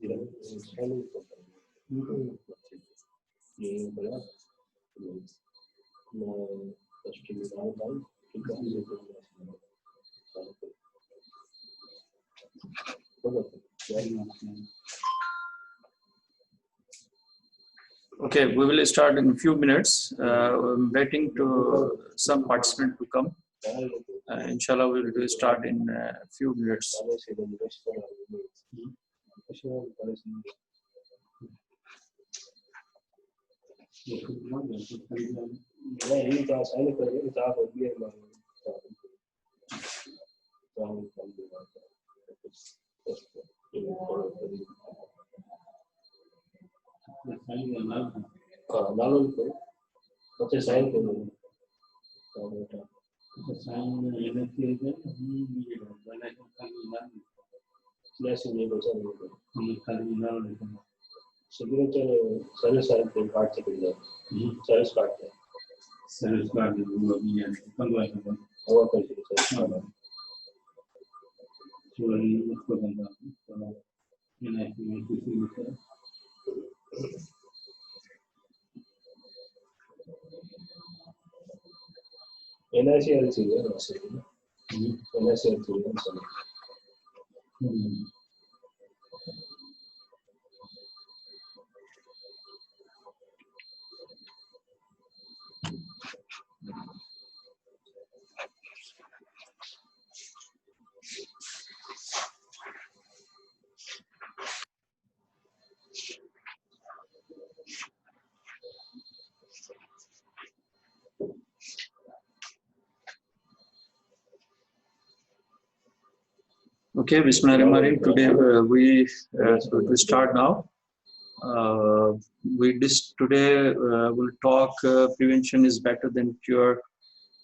Okay, we will start in a few minutes. I'm waiting to some participant to come. Inshallah, we will start in a few minutes. Okay, Bismillahirrahmanirrahim. Today we start now. Today will talk prevention is better than cure.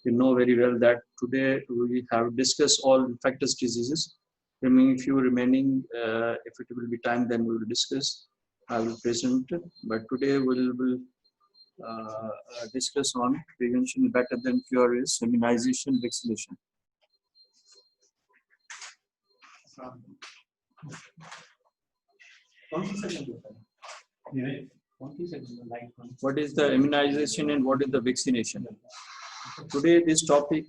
You know very well that today we have discussed all infectious diseases. Remaining few remaining, if it will be time, then we will discuss. I will present it. But today we will discuss on prevention better than cure is immunization, vaccination. What is the immunization and what is the vaccination? Today this topic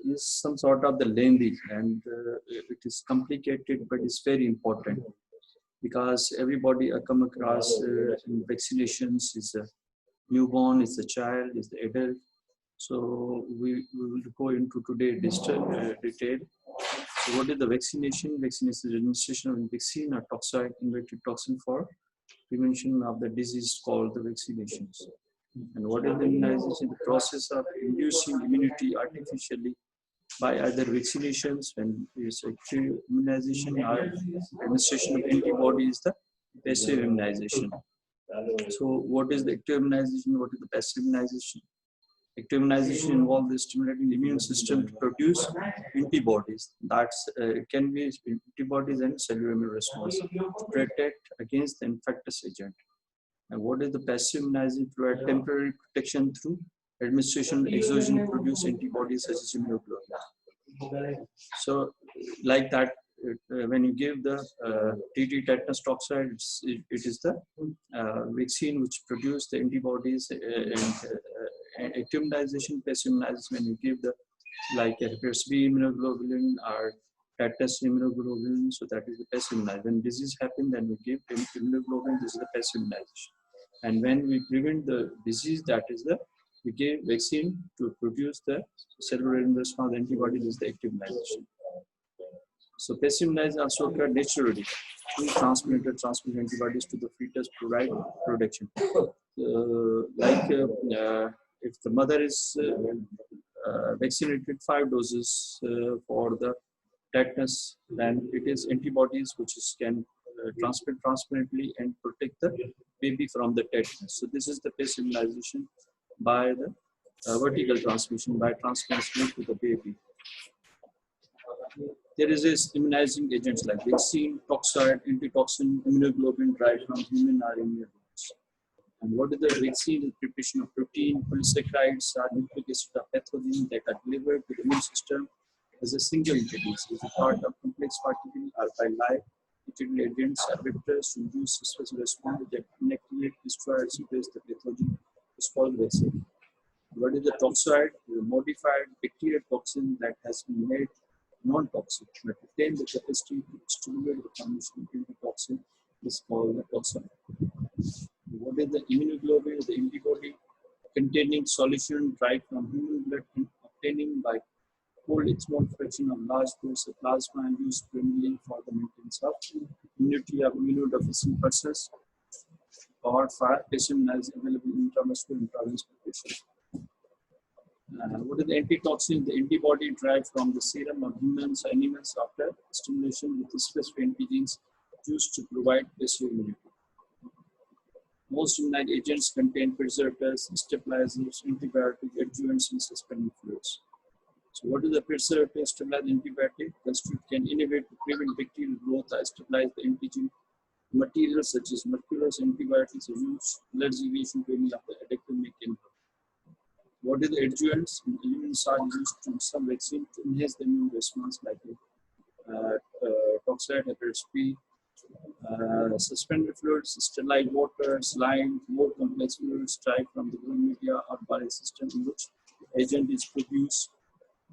is some sort of the lengthy and it is complicated, but it's very important because everybody I come across in vaccinations is a newborn, is a child, is the adult. So we will go into today detail. So what is the vaccination? Vaccination is the administration of a vaccine or toxoid injected toxin for prevention of the disease called the vaccinations. And what is the immunization? The process of inducing immunity artificially by either vaccinations, when it's active immunization, or administration of antibodies, the passive immunization. So what is the active immunization? What is the passive immunization? Active immunization involves the stimulating the immune system to produce antibodies. That's it can be antibodies and cellular immune response to protect against the infectious agent. And what is the passive immunization? Provide temporary protection through administration of exogenous produced antibodies such as immunoglobulin. So, like that, when you give the tetanus toxoid, it is the vaccine which produce the antibodies and active immunization, passive immunization, when you give the like hepatitis B immunoglobulin or tetanus immunoglobulin, so that is the passive immunization. When disease happens, then we give immunoglobulin, this is the passive immunization. And when we prevent the disease, that is the we give vaccine to produce the cellular immune response antibodies, this is the active immunization. So passive immunization also occur naturally. Transmitted antibodies to the fetus provide protection. If the mother is vaccinated 5 doses for the tetanus, then it is antibodies which can transmit transparently and protect the baby from the tetanus. So this is the passive immunization by the vertical transmission, by transmission to the baby. There is immunizing agents like vaccine, toxoid, antitoxin, immunoglobulin derived from human or animal. And what is the vaccine? The preparation of protein, polysaccharides, or nucleic acid of pathogen that are delivered to the immune system as a single entity, as a part of complex particle or by live Ethyl agents are vectors to induce a special response that inactivate, destroy, or suppress the pathogen is called vaccine. What is the toxoid? The modified bacterial toxin that has been made non-toxic but retain the capacity to stimulate the formation of the toxin is called the toxoid. What is the immunoglobulin? The antibody containing solution derived from human blood and obtaining by cold small fraction of large dose of plasma and used primarily for the maintenance of immunity of immunodeficient persons or for patient as available intramuscular intravenous preparation. What is the antitoxin? The antibody derived from the serum of humans or animals after stimulation with specific antigens used to provide passive immunity. Most immunized agents contain preservatives, stabilizers, antibiotic adjuvants, and suspended fluids. So, what is the preservative stabilized antibiotic? The fluid can inhibit to prevent bacterial growth or stabilize the antigen. Materials such as mercurous antibiotics are used allergication to any of the addictive mechanism. What is the adjuvants? Elements are used to some vaccine to enhance the immune response, like toxoid, hepatitis B, suspended fluids, sterile water, saline, more complex fluids derived from the growing media or body system in which agent is produced,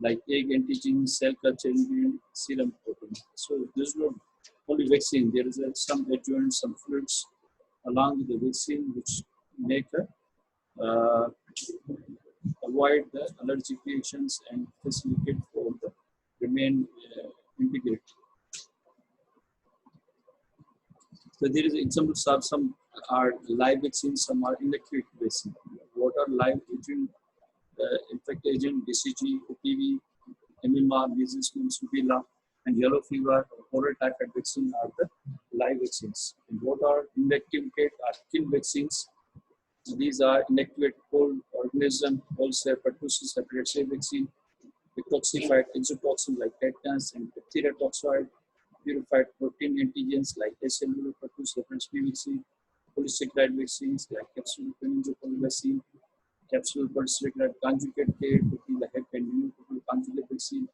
like egg antigen, cell culture ingredient, serum protein. So this is not only vaccine. There is some adjuvants, some fluids along with the vaccine which make avoid the allergic reactions and facilitate for the remain integrated. So there is examples of some are live vaccines, some are inactivated vaccines. What are live agent? Infect agent, BCG, OPV, MMR, measles, mumps, rubella, and yellow fever, oral typhoid vaccine are the live vaccines. And what are inactivated are kill vaccines. So these are inactivated cold organism, also pertussis, hepatitis A vaccine, detoxified exotoxin like tetanus and diphtheria toxoid, purified protein antigens like acellular pertussis, hepatitis B vaccine, polysaccharide vaccines like capsule meningococcal vaccine, capsule polysaccharide conjugate care, the hep and pneumococcal conjugate vaccine,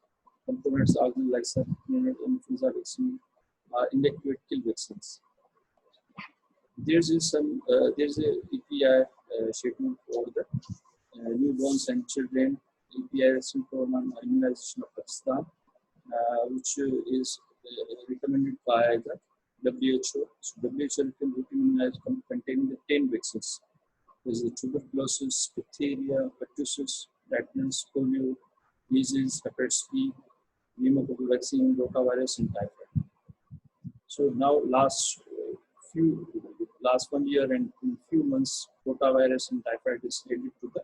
components organ like subclinical influenza vaccine, inactivated kill vaccines. There's a EPI schedule for the newborns and children, EPI program immunization of Pakistan, which is recommended by the WHO. So WHO can immunize containing the 10 vaccines. There's the tuberculosis, diphtheria, pertussis, tetanus, polio, measles, hepatitis B, pneumococcal vaccine, rotavirus, and typhoid. So now last 1 year and few months, rotavirus and typhoid is added to the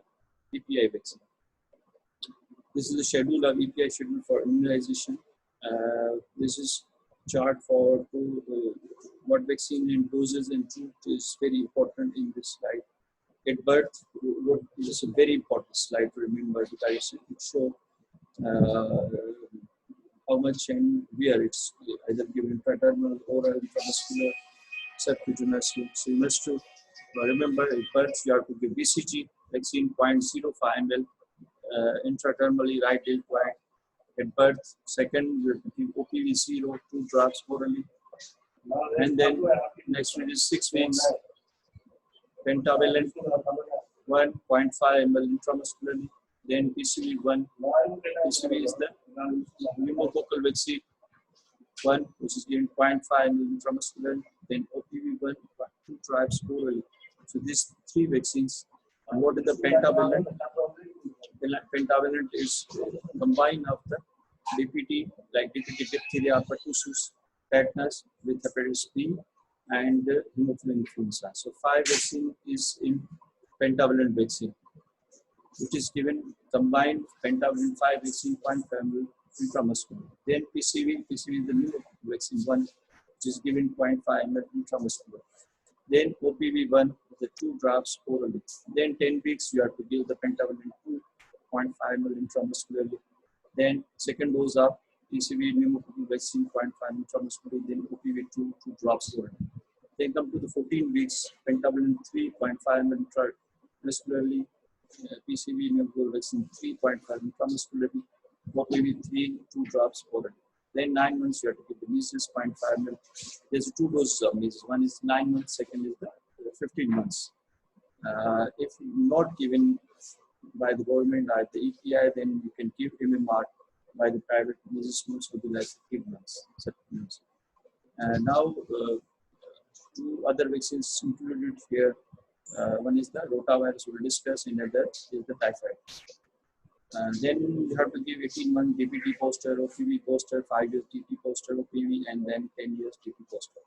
EPI vaccine. This is the schedule of EPI schedule for immunization. This is chart for what vaccine and doses and route is very important in this slide. At birth, what is a very important slide to remember because it shows how much and where it's either given intradermal, oral, intramuscular, subcutaneously. So you must remember at birth you have to give BCG vaccine 0.05 ml intradermally, right tail point. At birth, second you have to give OPV 0, 2 drops orally, and then next one is 6 weeks pentavalent 1.5 ml intramuscularly. Then PCV 1. PCV is the pneumococcal vaccine 1, which is given 0.5 ml intramuscularly. Then OPV 1, 2 drops orally. So these 3 vaccines. And what is the pentavalent? Pentavalent is combined of the DPT, like DPT, diphtheria, pertussis, tetanus with hepatitis B and hemophilus influenza. So 5 vaccine is in pentavalent vaccine, which is given combined pentavalent 5 vaccine 0.5 ml intramuscular. Then PCV is the new vaccine 1, which is given 0.5 ml intramuscular. Then OPV 1, the 2 drops orally. Then 10 weeks you have to give the pentavalent 2.5 ml intramuscularly. Then second dose of PCV pneumococcal vaccine 0.5 intramuscularly. Then OPV 2 drops orally. Then come to the 14 weeks pentavalent 3.5 ml intramuscularly. PCV pneumococcal vaccine 3.5 intramuscularly. OPV 3 2 drops orally. Then 9 months you have to give the measles 0.5 ml. There's 2 doses of measles. One is 9 months, second is the 15 months. If not given by the government or the EPI, then you can give MMR by the private measles months will be like 15 months. Now, 2 other vaccines included here. One is the rotavirus we'll discuss, and other is the typhoid. Then you have to give 18-month DPT poster, OPV poster, 5 years TT poster, OPV, and then 10 years TT poster.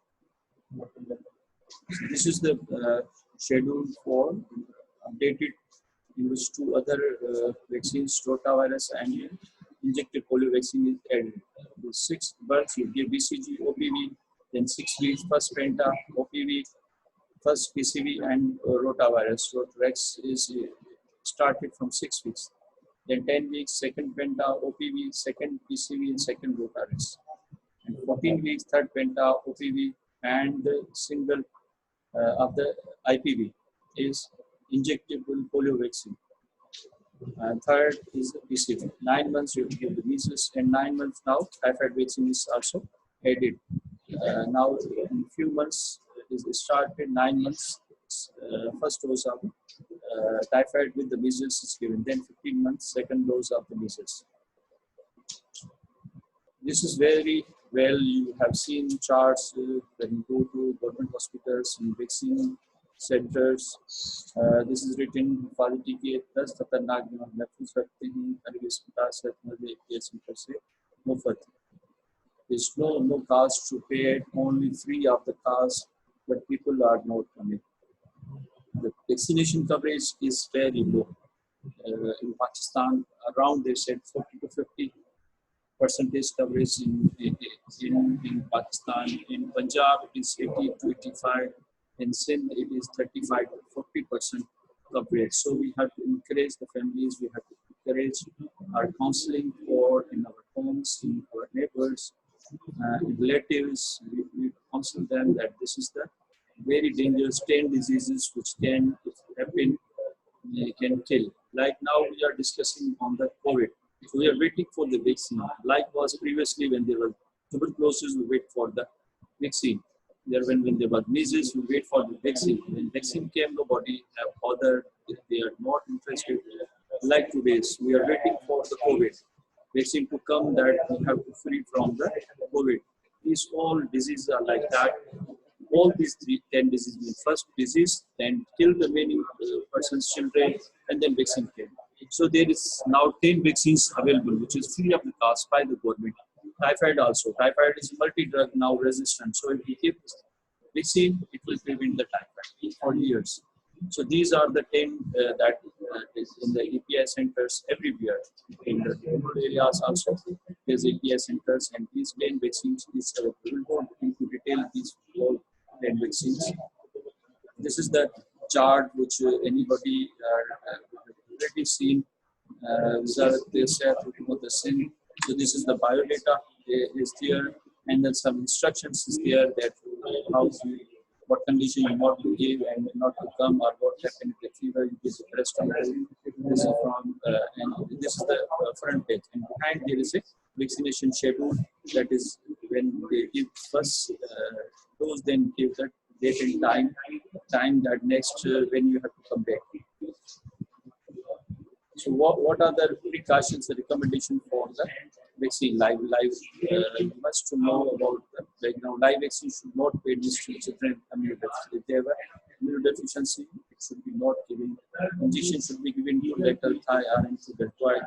So this is the schedule for updated. In which 2 other vaccines, rotavirus and injected polio vaccine is added. The 6 births you give BCG, OPV, then 6 weeks first penta, OPV, first PCV, and rotavirus. Rotavirus is started from 6 weeks. Then 10 weeks, second penta, OPV, second PCV, and second rotavirus. And 14 weeks, third penta, OPV, and the single of the IPV is injectable polio vaccine. Third is the PCV. 9 months you give the measles, and 9 months now typhoid vaccine is also added. Now in few months is started 9 months. First dose of typhoid with the measles is given. Then 15 months second dose of the measles. This is very well, you have seen charts when you go to government hospitals and vaccine centers. This is written quality के 10 खतरनाक बीमारी महफूज रखते हैं परिवेश विकास के centre से मुफ्त. There's no cost to pay it, only free of the cost, but people are not coming. The vaccination coverage is very low. In Pakistan, around they said 40 to 50% coverage in Pakistan. In Punjab, it is 80 to 85. In Sindh, it is 35 to 40% coverage. So we have to encourage the families. We have to encourage our counseling for in our homes, in our neighbors, relatives. We counsel them that this is the very dangerous 10 diseases which can, if happen, can kill. Like now we are discussing on the COVID. So we are waiting for the vaccine. Like was previously when there was tuberculosis, we wait for the vaccine. When there was measles, we wait for the vaccine. When vaccine came, nobody have bothered. They are not interested. Like today's, we are waiting for the COVID vaccine to come that we have to free from the COVID. These all diseases are like that. All these 10 diseases, first disease, then kill the many persons, children, and then vaccine came. So there is now 10 vaccines available, which is free of the cost by the government. Typhoid also. Typhoid is multi-drug now resistant. So if we give vaccine, it will prevent the typhoid for years. So these are the 10 that is in the API centers everywhere. In the rural areas also, there's API centers, and these 10 vaccines, we will go into detail these all 10 vaccines. This is the chart which anybody already seen. So this is the biodata is there, and then some instructions is there that how what condition you want to give and not to come, or what happened if the fever you give the paracetamol. This is from and this is the front page, and behind there is a vaccination schedule, that is when they give first dose, then give that date and time that next when you have to come back. So what are the precautions, the recommendation for the vaccine? You must know about the background. Live vaccine should not be administered to children immunodeficiency. If they have immunodeficiency, it should be not given. Injection should be given to lateral thigh or into the deltoid.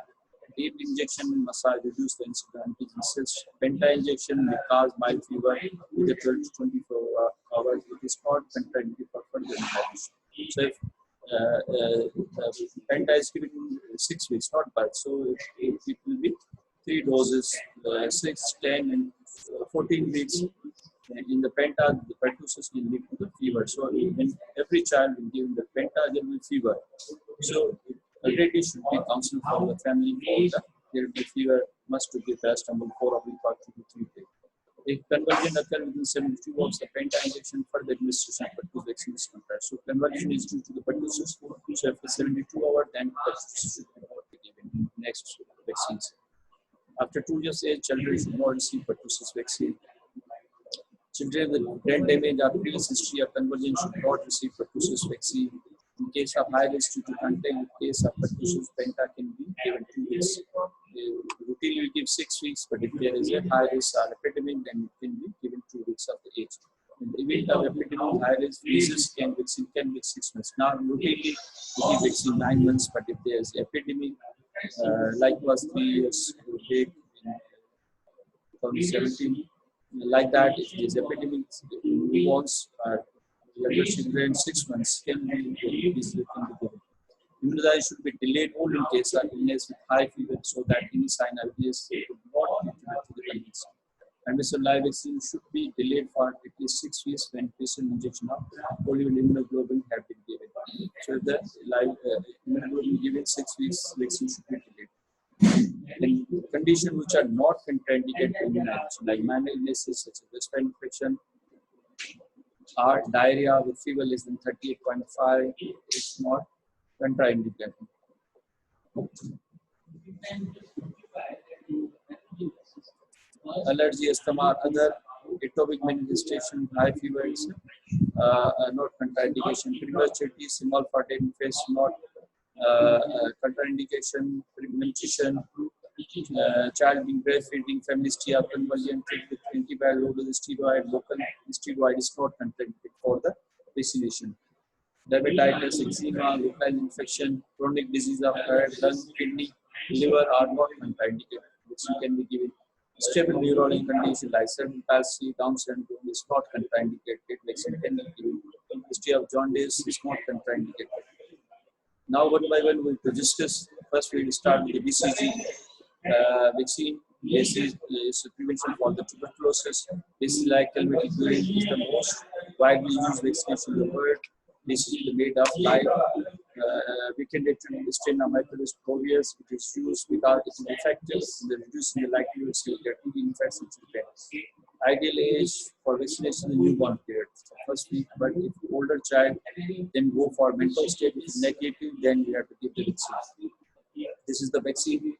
Deep injection in massage reduce the incidence of diseases. Penta injection may cause mild fever with the 12 to 24 hours. It is not penta for further immunization. So if penta is given in 6 weeks, not birth. So it will be 3 doses, 6, 10, and 14 weeks. In the penta, the pertussis will lead to the fever. So in every child will give the penta, there will be fever. So already should be counseled for the family. There will be fever, must to give paracetamol 4 or 2 to 3 days. If conversion occurs within 72 hours, the penta injection for the administration of pertussis vaccine is compared. So conversion is due to the pertussis. So after 72 hours, then pertussis should be given next vaccines. After 2 years age, children should not receive pertussis vaccine. Children with brain damage or previous history of conversion should not receive pertussis vaccine. In case of high risk due to contact, in case of pertussis penta can be given 2 weeks. Routinely we give 6 weeks, but if there is a high risk or epidemic, then it can be given 2 weeks of the age. In the event of epidemic, high risk disease vaccine can be 6 months. Now, routinely we give vaccine 9 months, but if there is epidemic, like was 3 years back in 2017, like that, if there is epidemic, newborns or younger children 6 months can be given. Immunization should be delayed only in case of illness with high fever, so that any sign of illness would not contribute to the condition. And this live vaccine should be delayed for at least 6 weeks when patient injection of polio and immunoglobulin have been given. So if the live immunoglobulin given 6 weeks, vaccine should be delayed. In conditions which are not contraindicated to immunization, like minor illnesses such as respiratory infection or diarrhea with fever less than 38.5, it's not contraindicated. Allergy, asthma, or other atopic manifestation, high fever is not contraindication. Prematurity, small fountain face, not contraindication. Nutrition, child being breastfeeding, family history of conversion, with antibiotic, low dose steroid, local steroid is not contraindicated for the vaccination. Diabetes, eczema, localized infection, chronic disease of heart, lung, kidney, liver are not contraindicated, which can be given. Stable neurological condition like cerebral palsy, Down syndrome is not contraindicated. Vaccine can be given. History of jaundice is not contraindicated. Now, one by one, we will discuss. First, we will start with the BCG vaccine. This is prevention for the tuberculosis. This is like calmette is the most widely used vaccination in the world. This is made of live weakened strain of Mycobacterium bovis. It is used because it is effective in reducing the likelihood to get TB infection in children. Ideal age for vaccination is the newborn period, first week. But if older child, then go for mental state. If negative, then we have to give the vaccine. This is the vaccine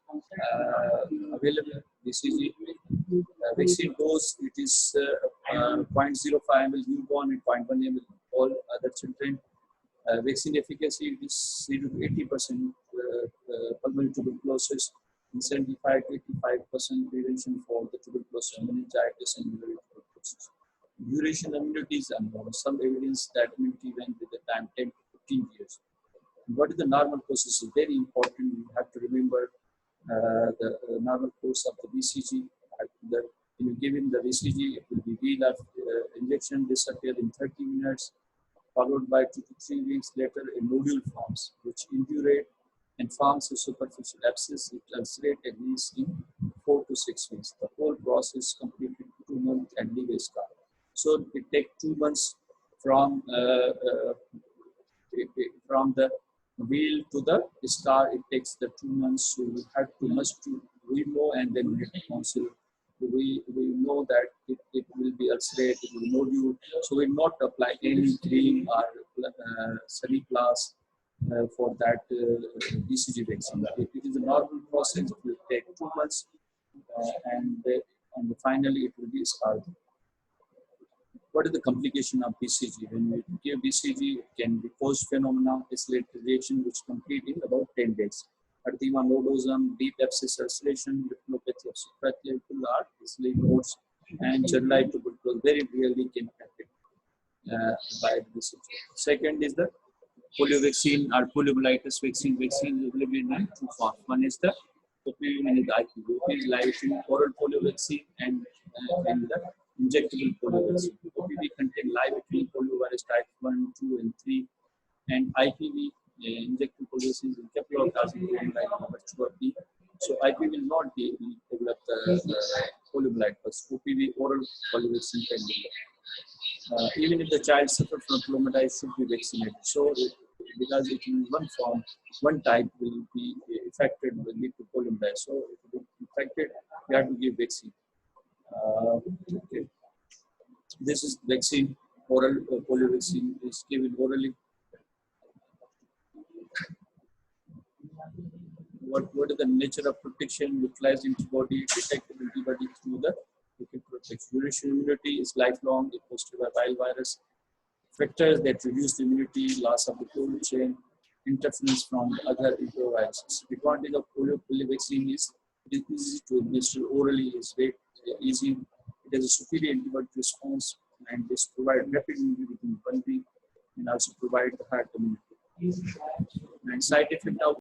available. BCG vaccine dose. It is 0.05 ml newborn and 0.1 ml all other children. Vaccine efficacy is 0 to 80% pulmonary tuberculosis and 75 to 85% prevention for the tuberculosis, meningitis, and viral tuberculosis. Duration immunity is unknown. Some evidence that immunity went with the time 10 to 15 years. What is the normal course is very important. You have to remember the normal course of the BCG. When you give him the BCG, it will be wheel of injection disappear in 30 minutes, followed by 2 to 3 weeks later a nodule forms, which indurate and forms a superficial abscess. It ulcerate at least in 4 to 6 weeks. The whole process completed 2 months and leave a scar. So it takes 2 months from the wheel to the scar. It takes the 2 months. So we have to we know, and then we counsel. We know that it will be ulcerate, it will nodule. So we will not apply any cream or Sunny-Plus for that BCG vaccine. If it is a normal process, it will take 2 months, and finally it will be scarred. What is the complication of BCG? When we give BCG, it can be post-phenomena, isolated reaction, which complete in about 10 days. Erythema nodosum, deep abscess ulceration, retinopathy of supraclavicular or isolated nodes, and generalized tuberculosis very rarely can happen by BCG. Second is the polio vaccine or poliomyelitis vaccine. Vaccine is available in 2 forms. One is the OPV and the IPV. OPV is live oral polio vaccine and the injectable polio vaccine. OPV contains live poliovirus type 1, 2, and 3, and IPV injectable polio vaccine in couple of dozen like number 2 or 3. So IPV will not be able to develop the poliomyelitis. OPV oral polio vaccine can develop. Even if the child suffers from poliomyelitis, should be vaccinated. So because it in one form, one type will be affected, will lead to poliomyelitis. So if it is infected, you have to give vaccine. Okay. This is vaccine, oral polio vaccine is given orally. what is the nature of protection, neutralized antibody, detected antibody through the liquid protection. Duration immunity is lifelong, it posted by viral virus. Factors that reduce the immunity, loss of the cold chain, interference from other enteroviruses. The advantage of polio vaccine is it is easy to administer orally, is very easy. It has a superior antibody response, and this provides rapid immunity within 1 week, and also provide the herd immunity. And side effect of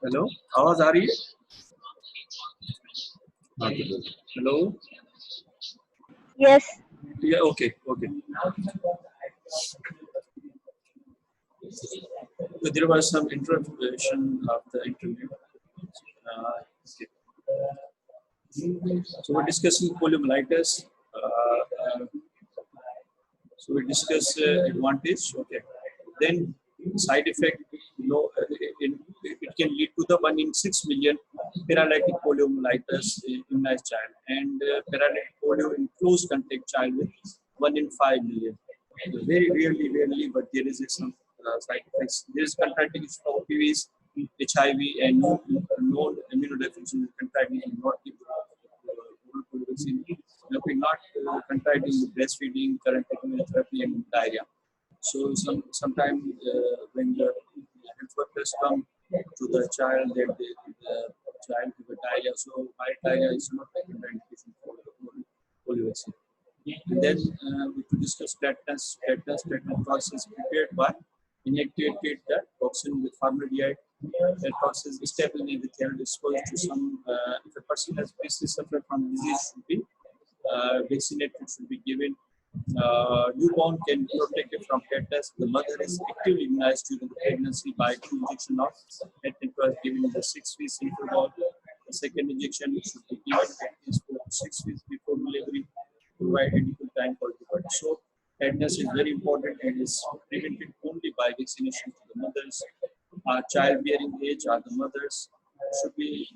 hello, आवाज आ रही है? Hello. Yes. Yeah. Okay. Okay. So there was some interruption of the interview. Okay. So we're discussing poliomyelitis. So we discuss advantage. Okay. Then side effect. It can lead to the 1 in 6 million paralytic poliomyelitis immunized child, and paralytic polio in close contact child with 1 in 5 million. Very rarely, but there is some side effects. There is contraindication for PVs, HIV, and known immunodeficiency contraindication not give polio vaccine. Not contracting breastfeeding, current immunotherapy, and diarrhea. So sometimes when the health workers come to the child, that the child with a diarrhea, so mild diarrhea is not a contraindication for the polio vaccine. And then we could discuss tetanus. Tetanus process prepared by injected the toxin with formaldehyde. That process is stable in the child exposed to some. If a person has previously suffered from disease, should be vaccinated, should be given. Newborn can be protected from tetanus. The mother is actively immunized during the pregnancy by 2 injections of tetanus given in the 6 weeks interval. The second injection should be given at least 4 to 6 weeks before delivery, provide adequate time for recovery. So tetanus is very important and is prevented only by vaccination to the mothers. Childbearing age are the mothers. Should be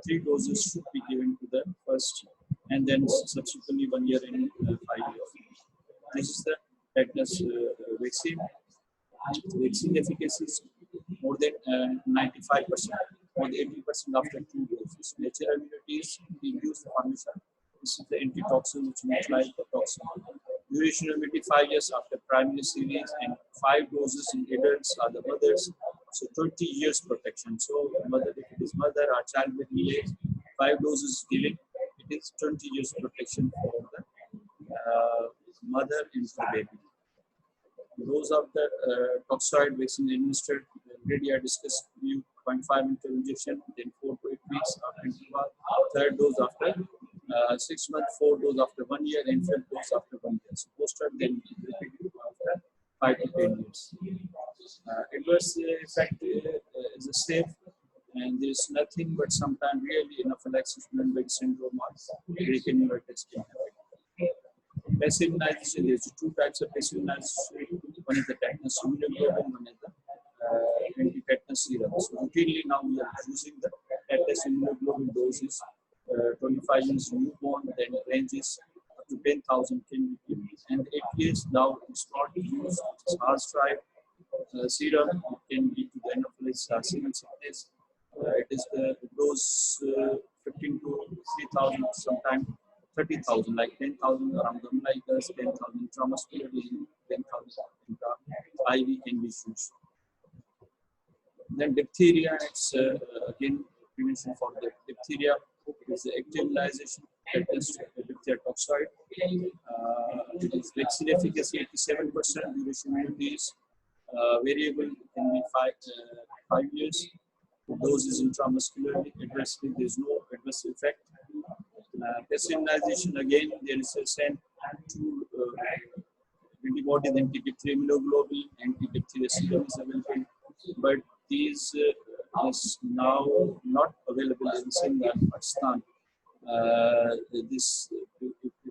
3 doses should be given to the first, and then subsequently 1 year and 5 years. This is the tetanus vaccine. Vaccine efficacy is more than 95%, more than 80% after 2 doses. Natural immunity is induced formation. This is the antitoxin which neutralize the toxin. Duration immunity 5 years after primary series, and 5 doses in adults are the mothers. So 20 years protection. So mother, if it is mother or child with age, 5 doses given, it is 20 years protection for the mother and the baby. Those of the toxoid vaccine administered, already I discussed you 0.5 injection, then 4 to 8 weeks after interval, third dose after 6 months, 4 dose after 1 year, and 5th dose after 1 year. So booster then repeated after 5 to 10 years. Adverse effect is safe, and there is nothing but sometimes really anaphylaxis syndrome or recandidiasis can happen. Passive immunization, there's 2 types of passive immunization. One is the tetanus immunoglobulin, one is the anti-tetanus serum. So routinely now we are using the tetanus immunoglobulin doses. 25 years newborn, then it ranges up to 10,000 can be given. And 8 years now it's not used. It's hard-stripe serum. It can lead to the anaphylaxis or semen sickness. It is the dose 3,000, sometimes 30,000, like 10,000 around the umbilicus, 10,000 intramuscularly, 10,000 in the IV can be used. Then diphtheria, it's again prevention for the diphtheria. It's the active immunization, tetanus, diphtheria toxoid. It is vaccine efficacy 87%, duration immunity is variable, can be 5 years. Dose is intramuscularly, adversely, there is no adverse effect. Passive immunization, again, there is a same two antibodies, anti-diphtheria immunoglobulin, anti-diphtheria serum is available, but these is now not available in Sindh and Pakistan. If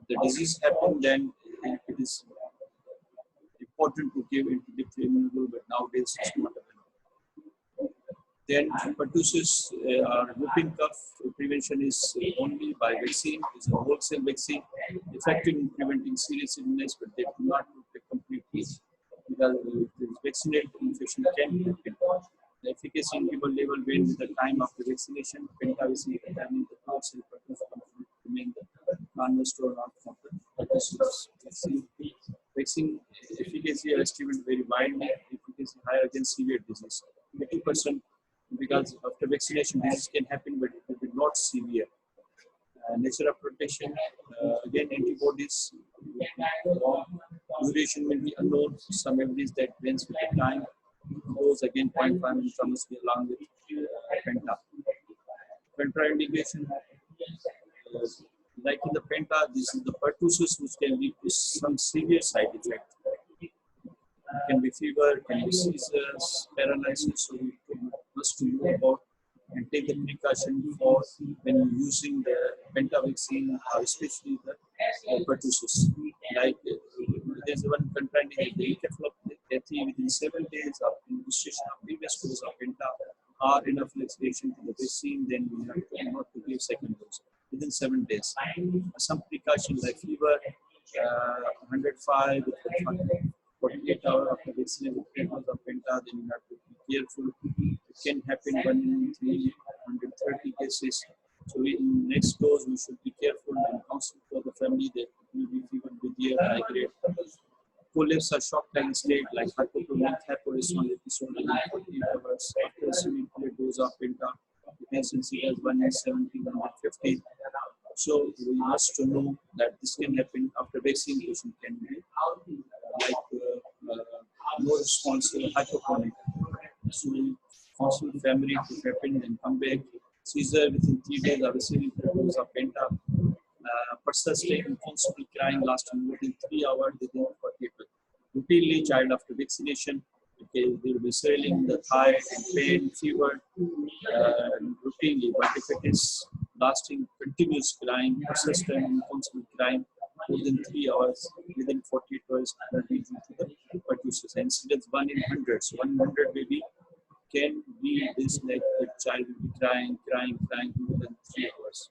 the disease happens, then it is important to give anti-diphtheria immunoglobulin, but nowadays it's not available. Then pertussis or whooping cough prevention is only by vaccine. It's a wholesale vaccine, effective in preventing serious illness, but they do not protect completely because the vaccinated infection can happen. The efficacy interval level varies with the time of the vaccination. Pentavacine determines the wholesale pertussis remain the cornerstone of the pertussis vaccine. Vaccine efficacy are estimated very widely. Efficacy higher against severe disease, 80%. Because after vaccination, disease can happen, but it will be not severe. Nature of protection, again, antibodies, duration will be unknown. Some evidence that wanes with the time. Those again, 0.5 milligrams along with penta. Contra indication, like in the penta, this is the pertussis, which can lead to some severe side effect. It can be fever, can be seizures, paralysis. So we must know about and take the precaution for when using the penta vaccine, especially the pertussis. Like there's one contraindication, the encephalopathy within 7 days of administration of previous dose of penta or inoculation to the vaccine, then we have to not to give second dose within 7 days. Some precautions like fever, 105 with 48 hours after vaccine with 10 doses of penta, then you have to be careful. It can happen 1 in 330 cases. So in next dose, we should be careful and counsel for the family that it will be fever with year high grade. Collapse or shock-like state like hypotonic hyporesonal episode in 48 hours after receiving a dose of penta. The patient has 1 in 1750. So we must know that this can happen after vaccine. Patient can be no response to hypotonic. So counsel family to happen and come back. Seizure within 3 days of receiving the dose of penta. Persistent inconsolable crying lasting more than 3 hours within 48 hours. Routinely, child after vaccination, okay, there will be swelling, the thigh, pain, fever, routinely. But if it is lasting, continuous crying, persistent inconsolable crying more than 3 hours within 48 hours, that leads to the pertussis. Incidence 1 in 100. So 100 baby can be this, like the child will be crying more than 3 hours.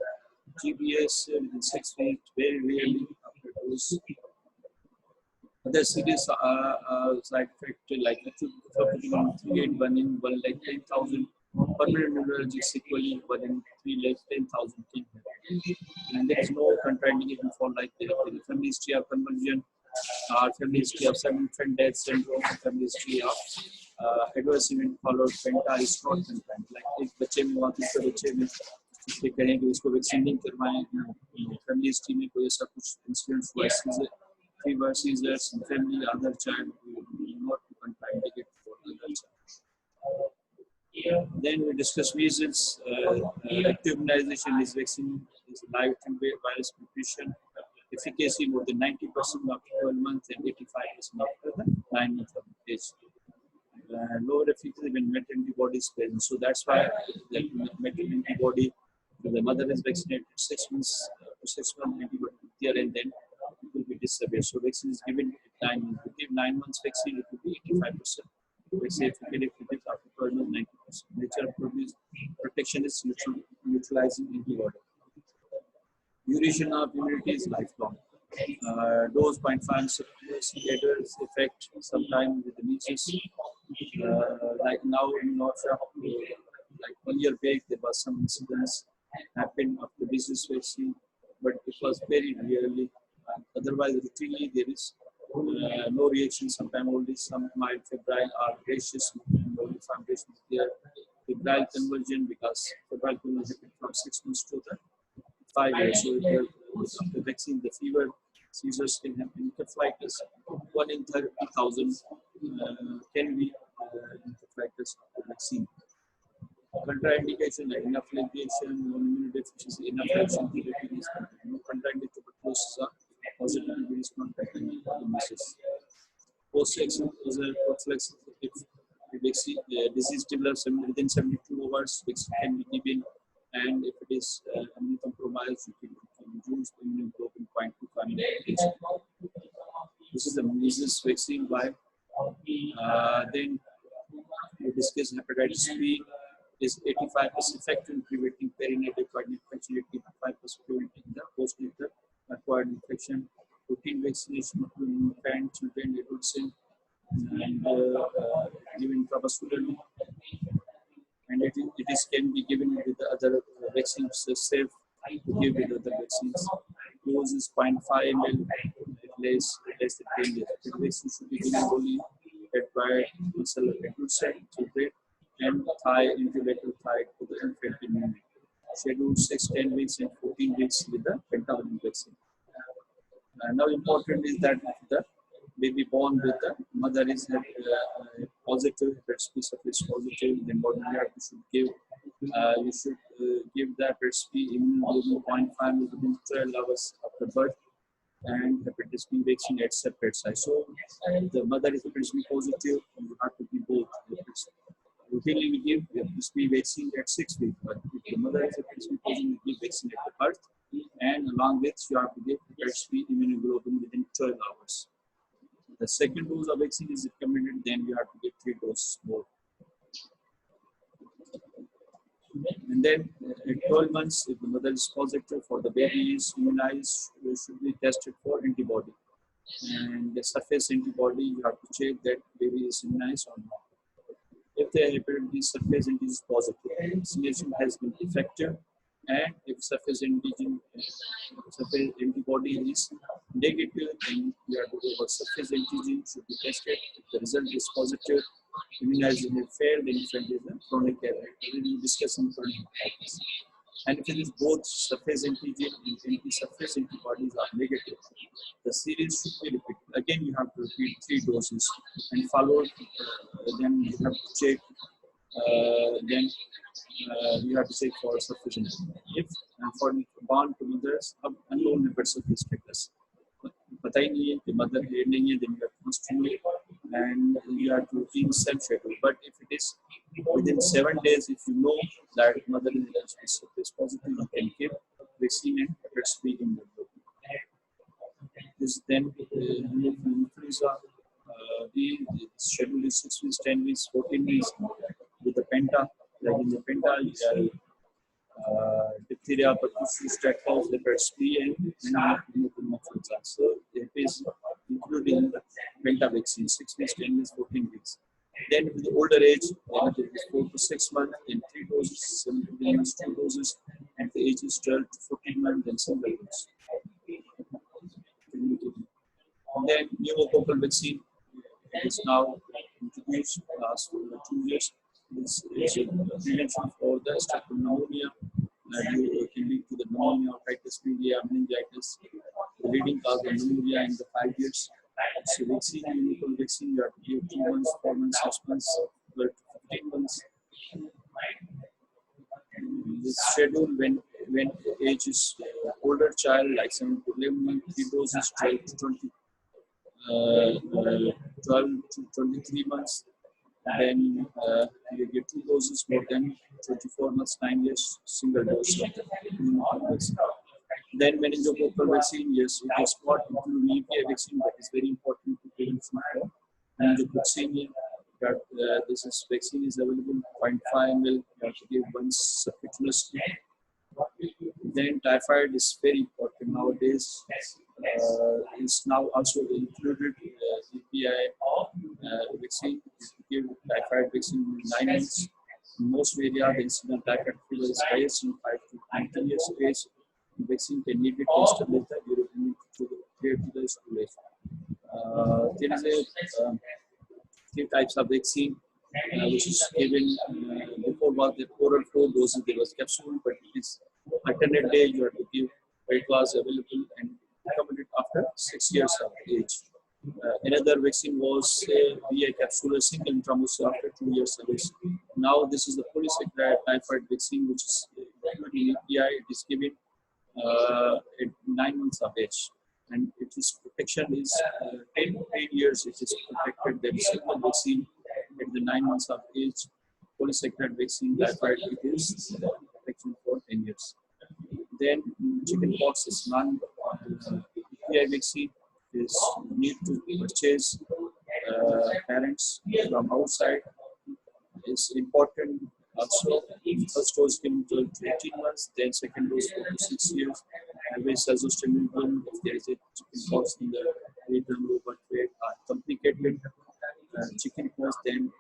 GBS within 6 weeks, very rarely after dose. Other serious side effect like acute 381 in 1 like 10,000, permanent neurologic sequelae 1 in 3 like 10,000 can happen. And there is no contraindication for like the family history of conversion, or family history of sudden infant death syndrome, family history of adverse event followed penta is not confined. Like एक बच्चे में हुआ दूसरे बच्चे में ये कहें कि इसको वैक्सीन नहीं करवाएं, फैमिली हिस्ट्री में कोई ऐसा कुछ इंसिडेंट हुआ, fever, seizures in family, other child will not be contraindicated for other child. Then we discuss measles. Active immunization is vaccine, is live virus preparation. Efficacy more than 90% after 12 months and 85% after the 9 months of age. Lower efficacy when met antibodies present. So that's why the met antibody, the mother is vaccinated 6 months to 6 months antibody there, and then it will be disappear. So vaccine is given at 9 months. If you give 9 months vaccine, it will be 85%. Vaccine efficacy after 12 months 90%. Nature of protection is neutralizing antibody. Duration of immunity is lifelong. Dose 0.5 adverse effect sometime with the measles. Like now in North like 1 year back there was some incidents happen after disease vaccine, but it was very rarely. Otherwise, routinely there is no reaction. Sometimes only some mild febrile or gaseous, only foundation there. Febrile conversion, because febrile conversion happens from 6 months to the 5 years. So after vaccine, the fever, seizures can happen. Encephalitis, 1 in 30,000 can be encephalitis after vaccine. Contraindication like inoculation, non-immunodeficiency, inoculation, no contraindicated tuberculosis are positive disease contact and illnesses. Post-vaccine is a prophylaxis. If the vaccine disease develops within 72 hours, vaccine can be given, and if it is immunocompromised, you can reduce the immunoglobulin 0.25. This is the measles vaccine. Why? Then we discuss hepatitis B is 85% effective in preventing perinatal acquired infection, 85% preventing the postnatal acquired infection. Routine vaccination of infant, children, adults, and given intravascularly. And it can be given with the other vaccines, safe to give with other vaccines. Dose is 0.5 ml, less than 10 years. The vaccine should be given only at by muscle adult children and thigh intravenous thigh to the infant immunity. Schedule 6, 10 weeks and 14 weeks with the pentavalent vaccine. Now important is that the baby born with the mother is positive, breast piece of is positive, then what you should give, you should give that breast immunoglobulin 0.5 within 12 hours after birth, and hepatitis B vaccine at separate size. So the mother is hepatitis B positive, you have to give both. Routinely we give hepatitis B vaccine at 6 weeks, but if the mother is hepatitis B positive, we give vaccine at the birth, and along with you have to give hepatitis B immunoglobulin within 12 hours. The second dose of vaccine is recommended, then you have to get 3 doses more. And then at 12 months, if the mother is positive, for the baby is immunized, you should be tested for antibody. And the surface antibody, you have to check that baby is immunized or not. If the hepatitis B surface antigen is positive, vaccination has been effective. And if surface antibody is negative, then you have to go for surface antigen should be tested. If the result is positive, immunization has failed, then infant is a chronic care. We will discuss some chronic hepatitis. And if it is both surface antigen and anti-surface antibodies are negative, the series should be repeated. Again, you have to repeat 3 doses and follow. Then you have to check. You have to check for surface antigen. If for born to mothers, unknown hepatitis status. पता ही नहीं है कि mother है नहीं है, then you have to continue and you have to routine self-schedule. But if it is within 7 days, if you know that mother is positive, you can give vaccine and hepatitis B in the group. This then influenza B schedule is 6 weeks, 10 weeks, 14 weeks with the penta. Like in the penta, you have diphtheria, pertussis, tetanus, hepatitis B, and influenza. So it is included in the penta vaccine, 6 weeks, 10 weeks, 14 weeks. Then with the older age, it is 4 to 6 months, then 3 doses, 7 to 10 months, 2 doses, and the age is 12 to 14 months, then single dose. And then pneumococcal vaccine is now introduced last 2 years. This is a prevention for the strep pneumonia. You can lead to the pneumonia, otitis media, meningitis, the leading cause of pneumonia in the 5 years. So vaccine, pneumococcal vaccine, you have to give 2 months, 4 months, 6 months, 12 to 15 months. This schedule when age is older child, like 7 to 11 months, 3 doses, 12 to 23 months. Then you get 2 doses more than 24 months, 9 years, single dose. Then meningococcal vaccine, yes, it is not including EPI vaccine, but it's very important to prevent for meningococcal. This is vaccine is available 0.5 ml. You have to give once subcutaneously. Then typhoid is very important nowadays. Is now also included EPI vaccine. Give typhoid vaccine in 9 months. In most areas, the incident typhoid fever is highest in 5 to 19 years of age, vaccine can need be tested later during to the school age. There is a three types of vaccine which is given before was the oral 4 doses. There was capsule, but it is alternate day you have to give. It was available and recommended after 6 years of age. Another vaccine was VA capsule, a single intramuscular after 2 years of age. Now this is the polysaccharide typhoid vaccine, which is including API. It is given at 9 months of age, and it is protection is 10 years. It is protected. There is single vaccine at the 9 months of age. Polysaccharide vaccine typhoid, it is protection for 10 years. Then chickenpox is API vaccine is need to purchase parents from outside is important. Also, first dose given 12 to 18 months, then second dose 4 to 6 years. Always azotemnicum if there is a chickenpox in the region, low birth weight, are complicated chickenpox, then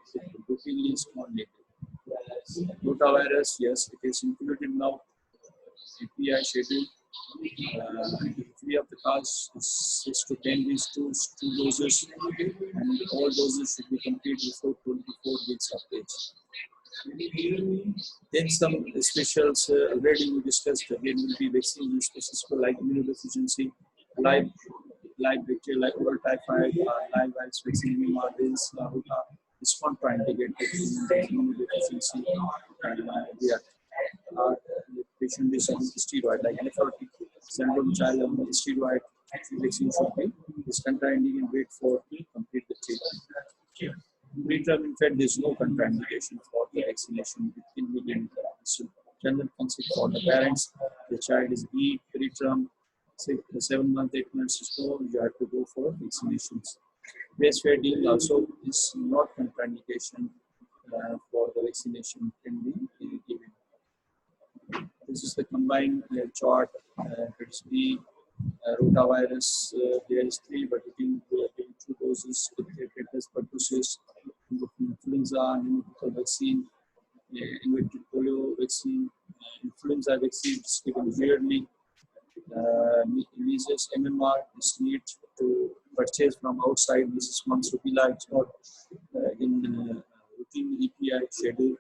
routinely is coordinated. Rotavirus, yes, it is included now. API schedule. Free of the cost is 6 to 10 weeks, two doses, and all doses should be completed before 24 weeks of age. Then some specials already we discussed. Again, will be vaccine specific for like immunodeficiency, live bacteria like oral typhoid, live virus vaccine, immunodeficiency, is contraindicated in immunodeficiency. Yeah. The patient is on steroid like encephalopathy syndrome, child on steroid vaccine should be is contraindicated. Wait for complete the treatment. Preterm, in fact, there is no contraindication for the vaccination between million. So, general concept for the parents, the child is preterm, 7 months, 8 months is no, you have to go for vaccinations. Breastfeeding also is not contraindication for the vaccination can be given. This is the combined chart. It's the rotavirus. There is 3, but it in 2 doses. Tetanus, pertussis, influenza, pneumococcal vaccine, invented polio vaccine, influenza vaccine is given yearly. Measles, MMR is need to purchase from outside. This is months rubella. It's not in routine API schedule.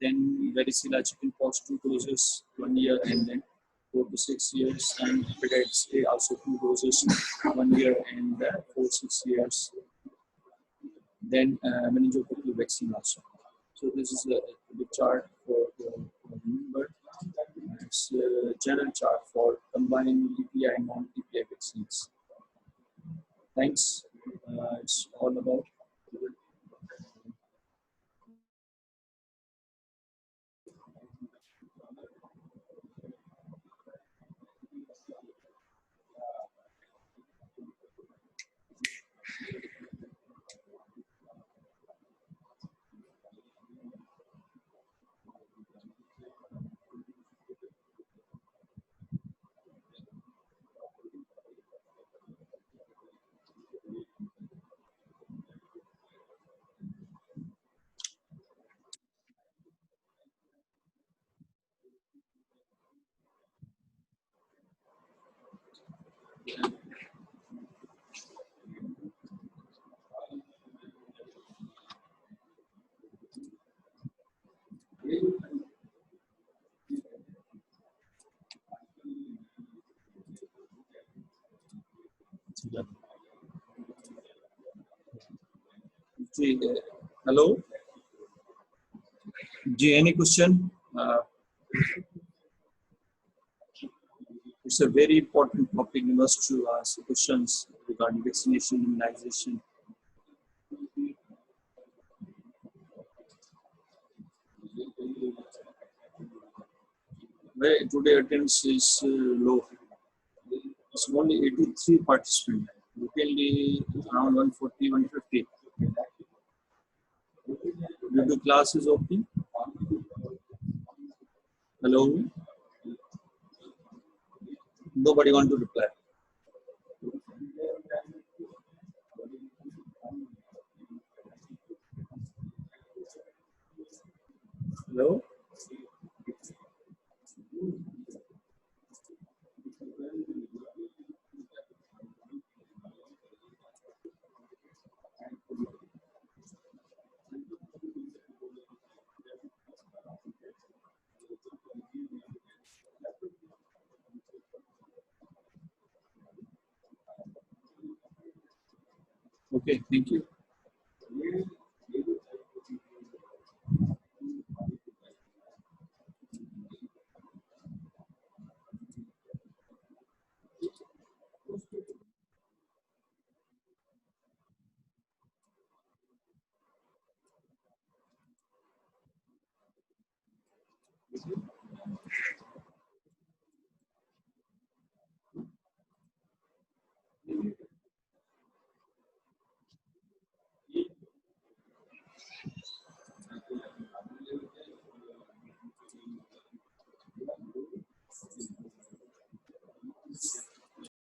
Then varicella chickenpox 2 doses, 1 year, and then 4 to 6 years, and hepatitis A also 2 doses, 1 year and 4 to 6 years. Then meningococcal vaccine also. So this is the chart for remember. It's a general chart for combining EPI and non-EPI vaccines. Thanks. It's all about. Hello. Any question? It's a very important topic. You must to ask questions regarding vaccination, immunization. Where today attendance is low. It's only 83 participants. Locally around 140, 150. Due to classes opening. Hello. Nobody want to reply. Hello. Okay, thank you.